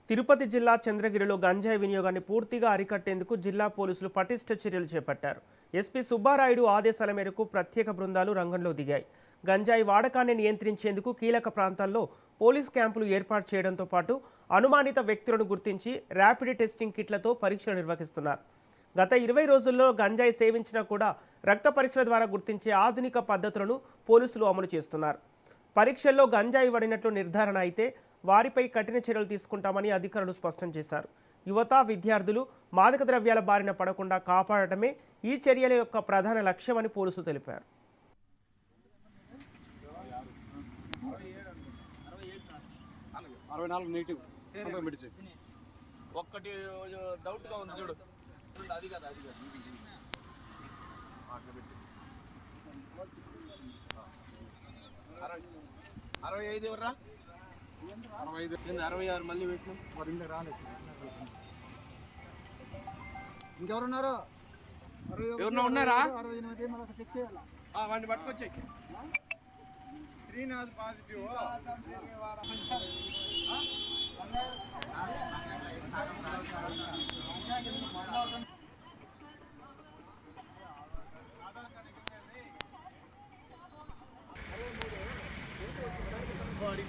తిరుపతి జిల్లా చంద్రగిరిలో గంజాయి వినియోగాన్ని పూర్తిగా అరికట్టేందుకు జిల్లా పోలీసులు పటిష్ట చర్యలు చేపట్టారు. ఎస్పీ సుబ్బారాయుడు ఆదేశాల మేరకు ప్రత్యేక బృందాలు రంగంలో దిగాయి. గంజాయి వాడకాన్ని నియంత్రించేందుకు కీలక ప్రాంతాల్లో పోలీస్ క్యాంపులు ఏర్పాటు చేయడంతో పాటు అనుమానిత వ్యక్తులను గుర్తించి ర్యాపిడ్ టెస్టింగ్ కిట్లతో పరీక్షలు నిర్వహిస్తున్నారు. గత 20 రోజుల్లో గంజాయి సేవించినా కూడా రక్త పరీక్షల ద్వారా గుర్తించే ఆధునిక పద్ధతులను పోలీసులు అమలు చేస్తున్నారు. పరీక్షల్లో గంజాయి వాడినట్లు నిర్ధారణ అయితే వారిపై కఠిన చర్యలు తీసుకుంటామని అధికారులు స్పష్టం చేశారు. యువత, విద్యార్థులు మాదక ద్రవ్యాల బారిన పడకుండా కాపాడటమే ఈ చర్యల యొక్క ప్రధాన లక్ష్యమని పోలీసులు తెలిపారు. ఒక్కటి డౌట్గా ఉంది చూడు, అది కదా 65 ఎవర్రా, 66 మళ్ళీ పెట్టినాం. ఇంకెవరున్నారు? ఎవరన్నా ఉన్నారా? వాడిని పట్టుకొచ్చాయి. శ్రీనాథ్ పాజిటివ్. Body